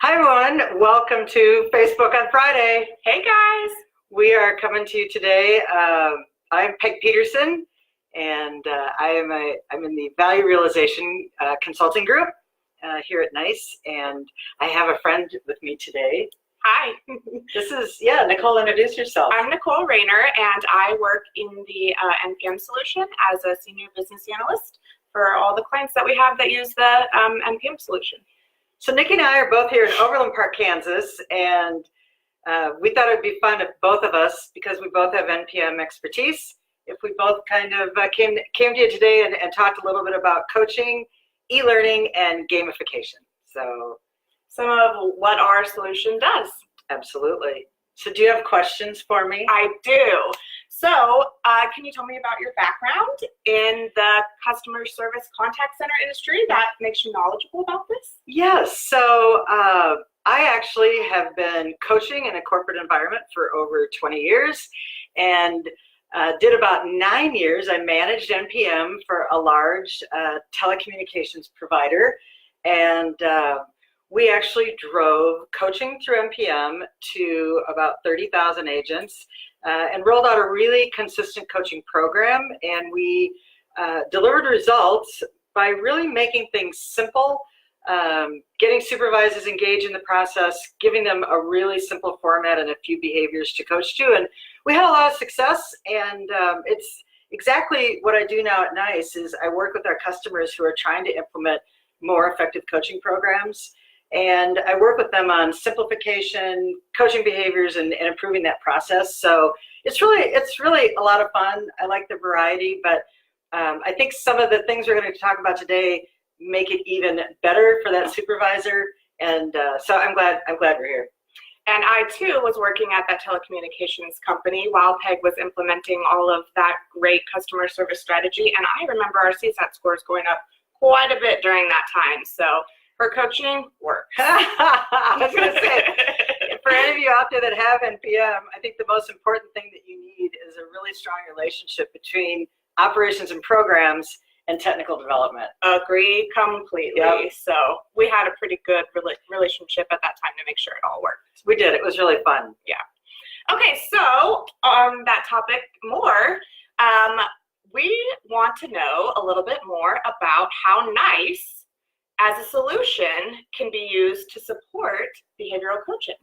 Hi everyone, welcome to Facebook on Friday. Hey guys. We are coming to you today. I'm Peg Peterson, and I'm in the Value Realization Consulting Group here at NICE, and I have a friend with me today. Hi. This is, Nicole, introduce yourself. I'm Nicole Rayner, and I work in the NPM solution as a senior business analyst for all the clients that we have that use the NPM solution. So Nikki and I are both here in Overland Park, Kansas, and we thought it would be fun if both of us, because we both have NPM expertise, if we both kind of came to you today and talked a little bit about coaching, e-learning, and gamification. So some of what our solution does. Absolutely. So do you have questions for me? I do. So can you tell me about your background in the customer service contact center industry that makes you knowledgeable about this? Yes. So I actually have been coaching in a corporate environment for over 20 years, and did about 9 years. I managed NPM for a large telecommunications provider, and we actually drove coaching through NPM to about 30,000 agents and rolled out a really consistent coaching program. And we delivered results by really making things simple, getting supervisors engaged in the process, giving them a really simple format and a few behaviors to coach to. And we had a lot of success. And it's exactly what I do now at NICE is I work with our customers who are trying to implement more effective coaching programs. And I work with them on simplification, coaching behaviors, and improving that process. So it's really a lot of fun. I like the variety, but I think some of the things we're going to talk about today make it even better for that supervisor. And so I'm glad we're here. And I too was working at that telecommunications company while Peg was implementing all of that great customer service strategy. And I remember our CSAT scores going up quite a bit during that time. So her coaching works. I was going to say, for any of you out there that have NPM, I think the most important thing that you need is a really strong relationship between operations and programs and technical development. Agree completely. Yep. So we had a pretty good relationship at that time to make sure it all worked. We did. It was really fun. Yeah. Okay, so on that topic more, we want to know a little bit more about how NICE as a solution can be used to support behavioral coaching.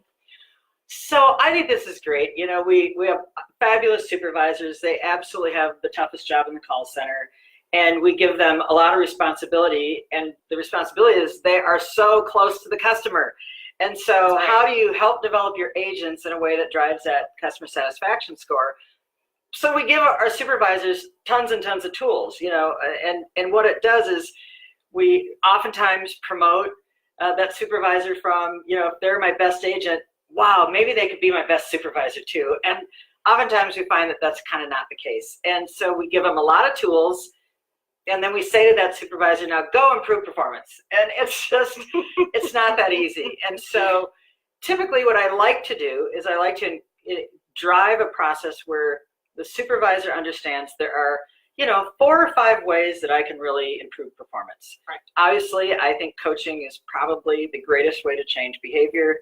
So I think this is great. You know, we have fabulous supervisors. They absolutely have the toughest job in the call center, and we give them a lot of responsibility. And the responsibility is they are so close to the customer. And so how do you help develop your agents in a way that drives that customer satisfaction score? So we give our supervisors tons and tons of tools, you know, and what it does is we oftentimes promote that supervisor from, you know, if they're my best agent, wow, maybe they could be my best supervisor too. And oftentimes we find that that's kind of not the case. And so we give them a lot of tools, and then we say to that supervisor, now go improve performance. And it's just, it's not that easy. And so typically what I like to do is I like to drive a process where the supervisor understands there are, you know, 4 or 5 ways that I can really improve performance. Right. Obviously, I think coaching is probably the greatest way to change behavior.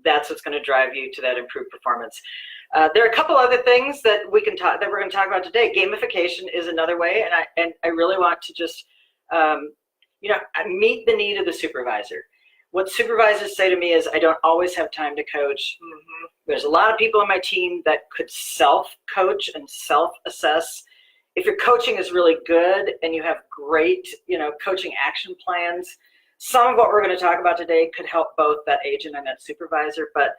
That's what's going to drive you to that improved performance. There are a couple other things that we're going to talk about today. Gamification is another way, and I really want to just you know, meet the need of the supervisor. What supervisors say to me is, I don't always have time to coach. Mm-hmm. There's a lot of people on my team that could self-coach and self-assess. If your coaching is really good and you have great, you know, coaching action plans, some of what we're going to talk about today could help both that agent and that supervisor. But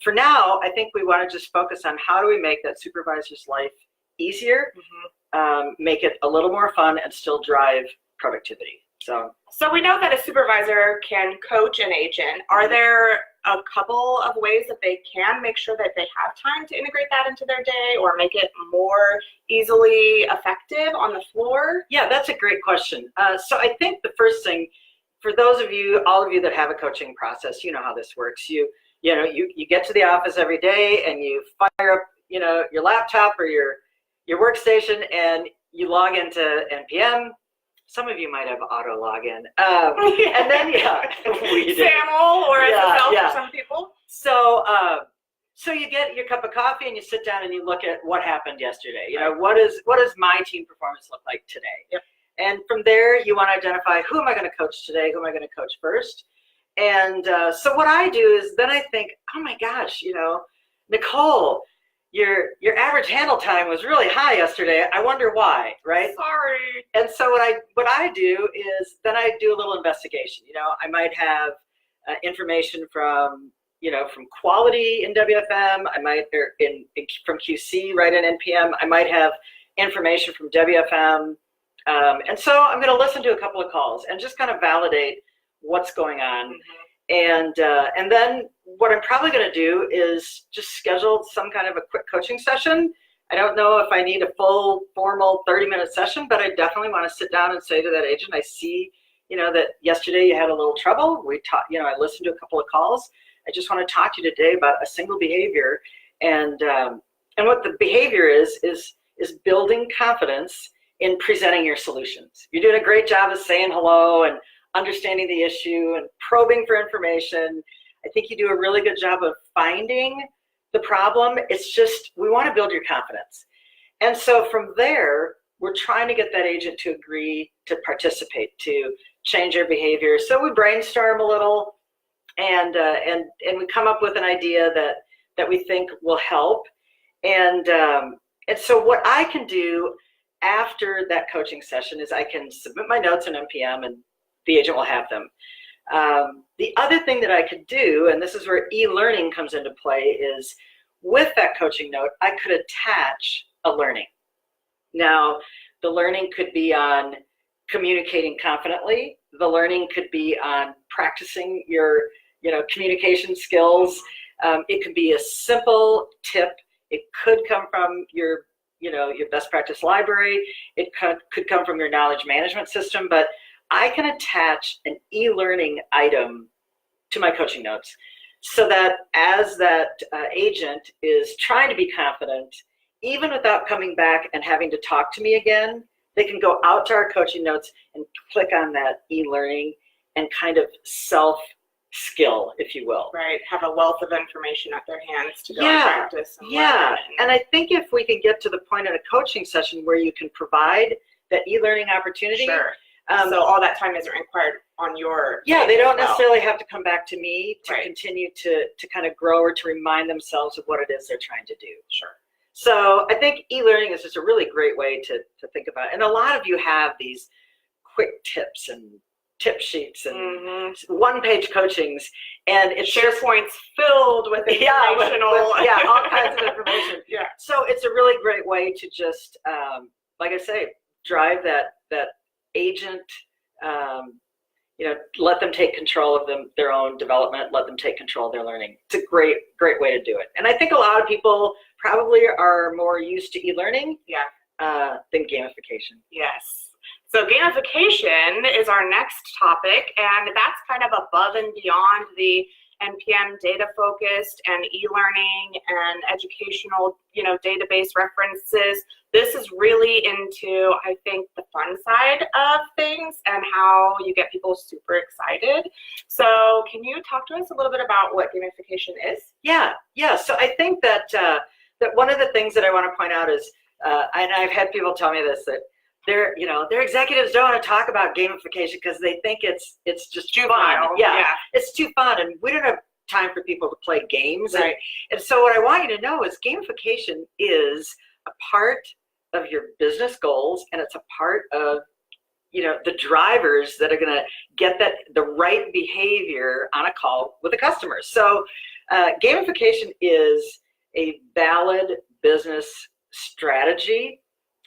for now, I think we want to just focus on how do we make that supervisor's life easier, make it a little more fun, and still drive productivity. So we know that a supervisor can coach an agent. Are there a couple of ways that they can make sure that they have time to integrate that into their day or make it more easily effective on the floor? Yeah, that's a great question. So I think the first thing, for those of you, all of you that have a coaching process, you know how this works. You get to the office every day and you fire up, you know, your laptop or your workstation, and you log into NPM. Some of you might have auto login. And then, we did. SAML or SSL for some people. So you get your cup of coffee and you sit down and you look at what happened yesterday. You know, what does my team performance look like today? Yep. And from there, you want to identify, who am I going to coach today? Who am I going to coach first? And so what I do is then I think, oh my gosh, you know, Nicole, your average handle time was really high yesterday. I wonder why, right? Sorry. And so what I do is then I do a little investigation. You know, I might have information from quality in WFM. I might from QC right in NPM. I might have information from WFM. And so I'm going to listen to a couple of calls and just kind of validate what's going on. Mm-hmm. And then what I'm probably going to do is just schedule some kind of a quick coaching session. I don't know if I need a full formal 30-minute session, but I definitely want to sit down and say to that agent, I see, you know, that yesterday you had a little trouble. I listened to a couple of calls. I just want to talk to you today about a single behavior. And what the behavior is building confidence in presenting your solutions. You're doing a great job of saying hello and understanding the issue and probing for information. I think you do a really good job of finding the problem. It's just, we want to build your confidence. And so from there, we're trying to get that agent to agree to participate, to change their behavior. So we brainstorm a little and we come up with an idea that we think will help. And so what I can do after that coaching session is I can submit my notes in NPM and the agent will have them. The other thing that I could do, and this is where e-learning comes into play, is with that coaching note, I could attach a learning. Now, the learning could be on communicating confidently. The learning could be on practicing your communication skills. It could be a simple tip. It could come from your best practice library. It could come from your knowledge management system, but I can attach an e-learning item to my coaching notes so that as that agent is trying to be confident, even without coming back and having to talk to me again, they can go out to our coaching notes and click on that e-learning and kind of self-skill, if you will. Right, have a wealth of information at their hands to go and practice. And I think if we can get to the point in a coaching session where you can provide that e-learning opportunity. Sure. So all that time isn't required on your they don't necessarily have to come back to me to continue to kind of grow or to remind themselves of what it is they're trying to do. Sure. So I think e-learning is just a really great way to think about it. And a lot of you have these quick tips and tip sheets and one-page coachings, and it's SharePoint's filled with informational, all kinds of information. Yeah. So it's a really great way to just, like I say, drive that agent. Let them take control of their own development. Let them take control of their learning. It's a great way to do it. And I think a lot of people probably are more used to e-learning than gamification. Yes. So gamification is our next topic, and that's kind of above and beyond the NPM data focused and e-learning and educational, database references. This is really into, I think, the fun side of things and how you get people super excited. So can you talk to us a little bit about what gamification is? Yeah. So I think that one of the things that I want to point out is, and I've had people tell me this, that their executives don't want to talk about gamification because they think it's just too fun. Yeah, it's too fun, and we don't have time for people to play games. Right. And so what I want you to know is gamification is a part of your business goals, and it's a part of the drivers that are going to get the right behavior on a call with a customer. So gamification is a valid business strategy.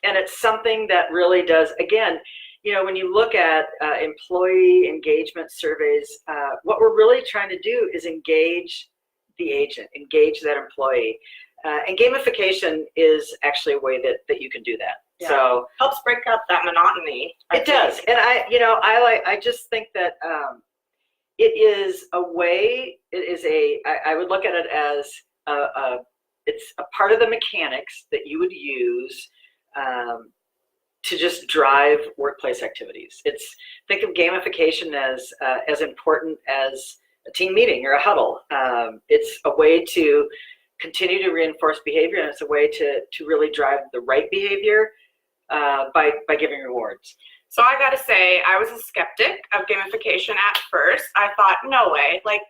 And it's something that really does, again, when you look at employee engagement surveys, what we're really trying to do is engage the agent, engage that employee. And gamification is actually a way that you can do that. Yeah. So helps break up that monotony. It does. And I just think that it is a way, I would look at it as it's a part of the mechanics that you would use to just drive workplace activities. Think of gamification as important as a team meeting or a huddle. It's a way to continue to reinforce behavior, and it's a way to really drive the right behavior by giving rewards. So I gotta say, I was a skeptic of gamification at first. I thought, no way, like,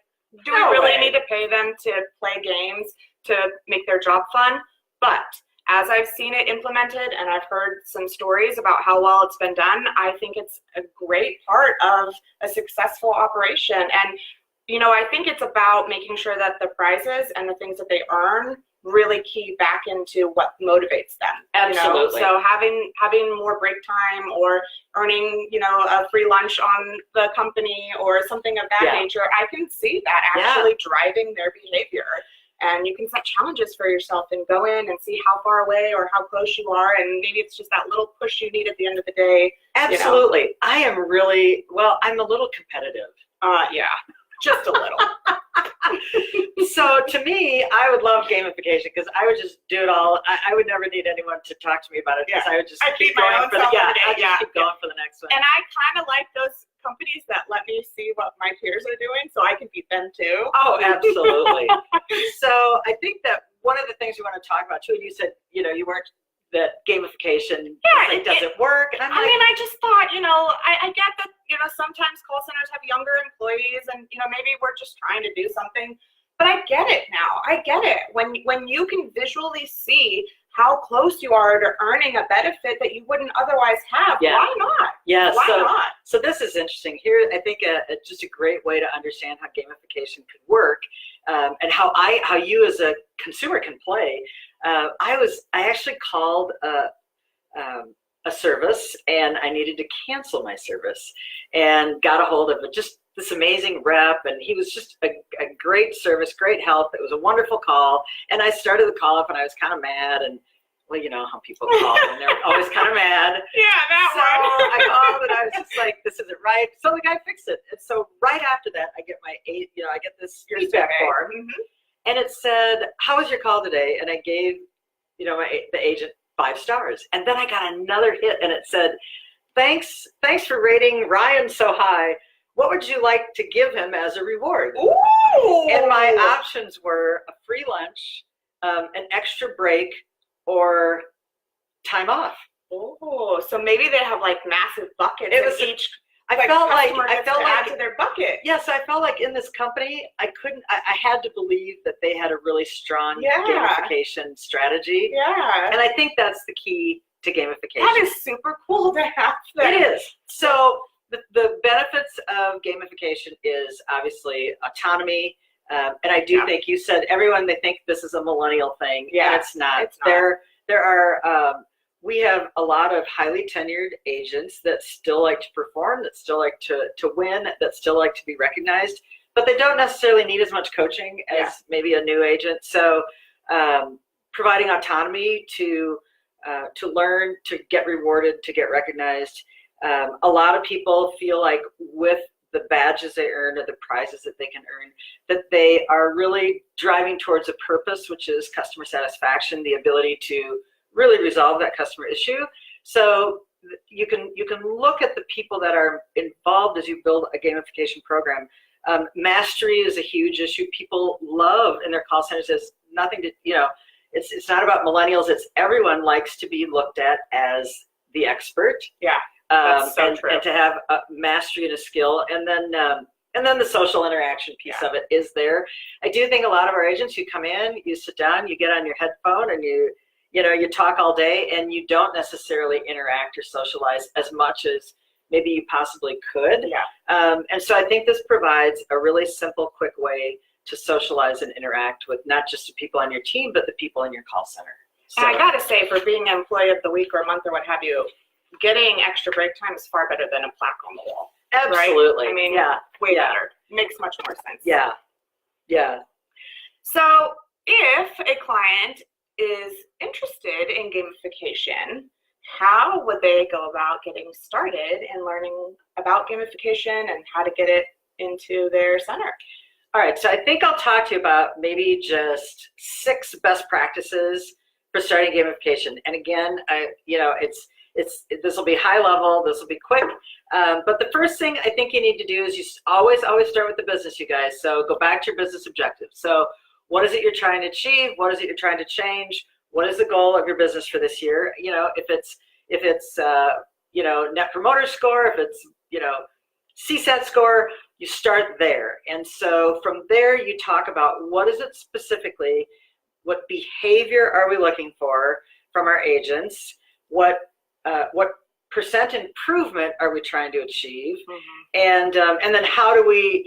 do we really need to pay them to play games to make their job fun? But as I've seen it implemented and I've heard some stories about how well it's been done, I think it's a great part of a successful operation. And, you know, I think it's about making sure that the prizes and the things that they earn really key back into what motivates them. Absolutely. You know? So having more break time or earning, you know, a free lunch on the company or something of that nature, I can see that actually driving their behavior. And you can set challenges for yourself and go in and see how far away or how close you are. And maybe it's just that little push you need at the end of the day. Absolutely. You know? I'm a little competitive. Yeah, just a little. So to me, I would love gamification because I would just do it all. I would never need anyone to talk to me about it because I would just keep going for the keep going for the next one. And I kind of like those companies that let me see what my peers are doing so I can beat them too. Oh, absolutely. So I think that one of the things we want to talk about too, and you said, you know, you weren't that gamification it doesn't work. And I mean, I just thought, you know, I get that, you know, sometimes call centers have younger employees and, you know, maybe we're just trying to do something, but I get it now. I get it. When you can visually see how close you are to earning a benefit that you wouldn't otherwise have, why not? Yeah, why not? So this is interesting. Here, I think just a great way to understand how gamification could work and how you as a consumer can play. I actually called a service and I needed to cancel my service and got a hold of just this amazing rep, and he was just a great service, great help. It was a wonderful call, and I started the call up and I was kind of mad, and well, you know how people call and they're always kind of mad. Yeah, that one. I called and I was just like, this isn't right. So the guy fixed it. And so right after that, I get this feedback form, and it said, "How was your call today?" And I gave, you know, the agent 5 stars. And then I got another hit, and it said, "Thanks for rating Ryan so high. What would you like to give him as a reward?" Ooh. And my options were a free lunch, an extra break, or time off. Oh, so maybe they have like massive buckets. I felt like to their bucket. Yes, I felt like in this company, I had to believe that they had a really strong gamification strategy. Yeah. And I think that's the key to gamification. That is super cool to have that. It is. So the benefits of gamification is obviously autonomy. And I do think you said they think this is a millennial thing. Yeah, and it's not. It's not. There are we have a lot of highly tenured agents that still like to perform, that still like to win, that still like to be recognized, but they don't necessarily need as much coaching as maybe a new agent. So providing autonomy to learn, to get rewarded, to get recognized. A lot of people feel like with the badges they earn or the prizes that they can earn, that they are really driving towards a purpose, which is customer satisfaction, the ability to really resolve that customer issue. So you can look at the people that are involved as you build a gamification program. Mastery is a huge issue. People love in their call centers. There's nothing to, you know, it's not about millennials. It's everyone likes to be looked at as the expert. Yeah. That's so true. And to have a mastery and a skill, and then the social interaction piece of it is there. I do think a lot of our agents, you come in, you sit down, you get on your headphone, and you talk all day, and you don't necessarily interact or socialize as much as maybe you possibly could. Yeah. And so I think this provides a really simple, quick way to socialize and interact with not just the people on your team, but the people in your call center. So, and I gotta say, for being an employee of the week or month or what have you, getting extra break time is far better than a plaque on the wall. Absolutely. Right? I mean, way better. Makes much more sense. Yeah. Yeah. So if a client is interested in gamification, how would they go about getting started and learning about gamification and how to get it into their center? All right. So I think I'll talk to you about maybe just 6 best practices for starting gamification. And again, it's This will be high level. This will be quick. But the first thing I think you need to do is you always start with the business, you guys. So go back to your business objectives. So what is it you're trying to achieve? What is it you're trying to change? What is the goal of your business for this year? If it's Net Promoter Score, if it's CSAT score, you start there. And so from there, you talk about what is it specifically, what behavior are we looking for from our agents, what percent improvement are we trying to achieve, and then how do we,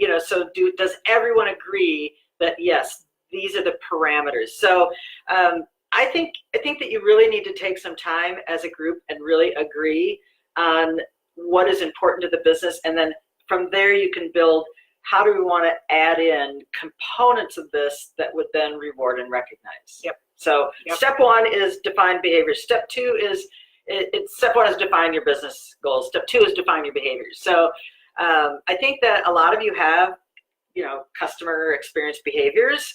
does everyone agree that yes, these are the parameters? So I think that you really need to take some time as a group and really agree on what is important to the business, and then from there you can build how do we want to add in components of this that would then reward and recognize. Yep. So step one is define behaviors. Step two is step one is define your business goals. Step two is define your behaviors. So I think that a lot of you have customer experience behaviors,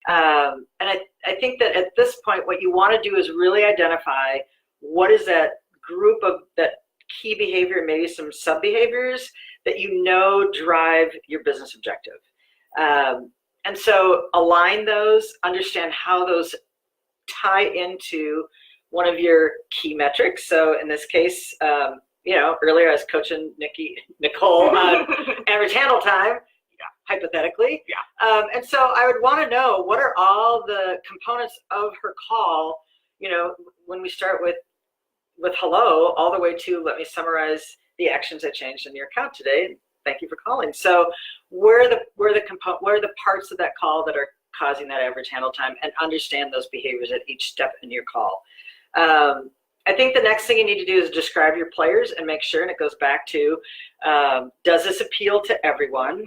and I think that at this point what you want to do is really identify what is that group of that key behavior and maybe some sub behaviors that drive your business objective. And so align those, understand how those tie into one of your key metrics. So in this case, earlier I was coaching Nicole on average handle time, hypothetically. Yeah. And so I would want to know what are all the components of her call, when we start with hello, all the way to let me summarize the actions I changed in your account today. Thank you for calling. So where are the parts of that call that are causing that average handle time, and understand those behaviors at each step in your call. I think the next thing you need to do is describe your players and make sure, and it goes back to, does this appeal to everyone?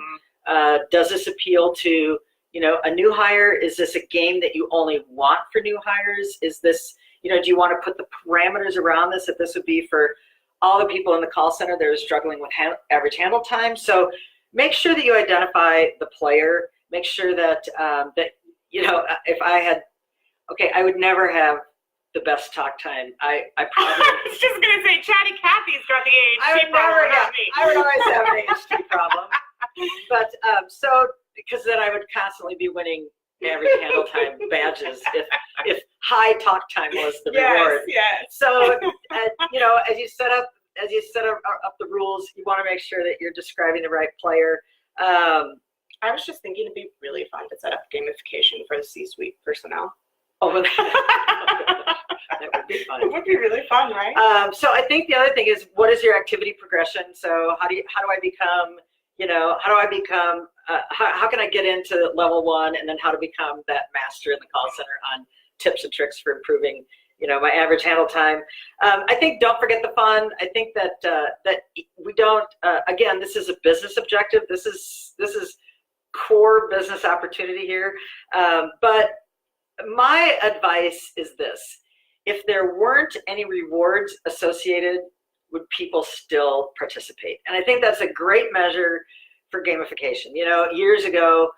Does this appeal to, a new hire? Is this a game that you only want for new hires? Is this, do you want to put the parameters around this, that this would be for all the people in the call center that are struggling with average handle time? So make sure that you identify the player. Make sure that, if I had, I would never have the best talk time. I probably. I was just going to say, Chatty Cathy's got the AHD problem, not me. I would always have an AHD problem. But because then I would constantly be winning average handle time badges if high talk time was the reward. Yes. So as you set up the rules, you want to make sure that you're describing the right player. I was just thinking it'd be really fun to set up gamification for the C-suite personnel. Oh, that would be fun. It would be really fun, right? So I think the other thing is, what is your activity progression? So how do I become, how can I get into level one, and then how to become that master in the call center on tips and tricks for improving, my average handle time. I think don't forget the fun. I think that we don't. Again, this is a business objective. This is core business opportunity here. But my advice is this: if there weren't any rewards associated, would people still participate? And I think that's a great measure for gamification. Years ago,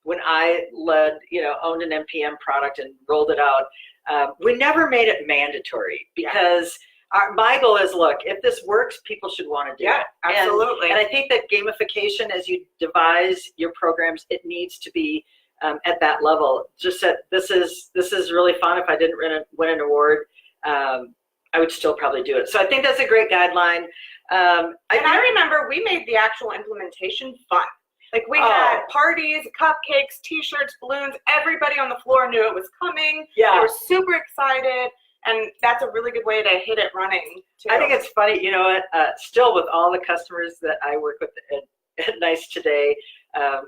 when I owned an NPM product and rolled it out, we never made it mandatory, because my goal is, look, if this works, people should want to do it. Absolutely. And I think that gamification, as you devise your programs, it needs to be at that level. Just that this is really fun. If I didn't win an award, I would still probably do it. So I think that's a great guideline. I remember we made the actual implementation fun. Like we had parties, cupcakes, t-shirts, balloons. Everybody on the floor knew it was coming. Yeah. They were super excited. And that's a really good way to hit it running, too. I think it's funny, still with all the customers that I work with at NICE today,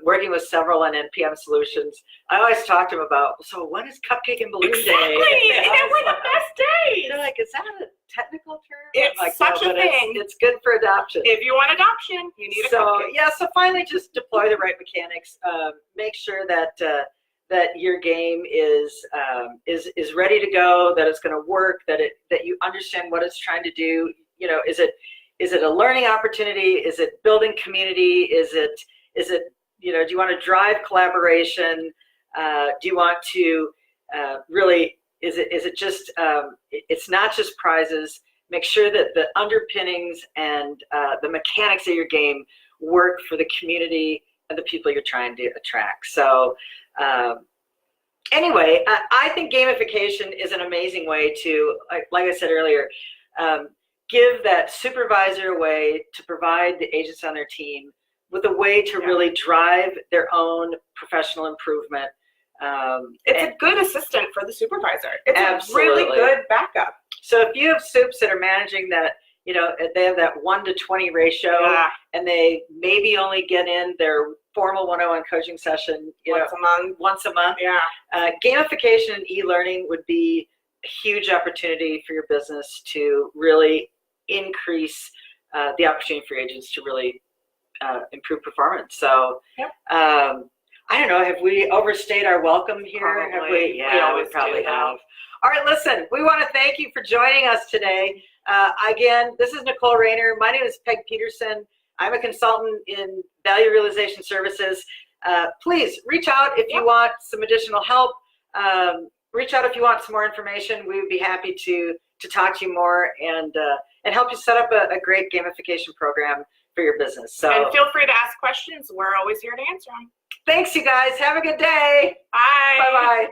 working with several on NPM solutions, I always talk to them about, so when is Cupcake and Balloon Day? Exactly! And we're the best days! They're like, is that a technical term? It's like, such a thing. It's good for adoption. If you want adoption, you need a cupcake. Yeah, so finally just deploy the right mechanics. Make sure that your game is ready to go, that it's going to work, that you understand what it's trying to do. Is it a learning opportunity? Is it building community? Is it do you want to drive collaboration? Do you want to really? Is it just? It's not just prizes. make sure that the underpinnings and the mechanics of your game work for the community and the people you're trying to attract. So anyway, I think gamification is an amazing way to, like I said earlier, give that supervisor a way to provide the agents on their team with a way to really drive their own professional improvement. It's a good assistant for the supervisor. It's absolutely. a really good backup. So if you have soups that are managing that, you know, they have that 1-to-20 ratio, and they maybe only get in their formal one-on-one coaching session once a month. Gamification and e-learning would be a huge opportunity for your business to really increase the opportunity for agents to really improve performance. So I don't know, have we overstayed our welcome here? Probably. Have we? Yeah, we probably have. All right, listen, we want to thank you for joining us today. Again, this is Nicole Rayner. My name is Peg Peterson. I'm a consultant in value realization services. Please reach out if you want some additional help. Reach out if you want some more information. We would be happy to talk to you more and help you set up a great gamification program for your business. So, and feel free to ask questions. We're always here to answer them. Thanks, you guys. Have a good day. Bye. Bye-bye.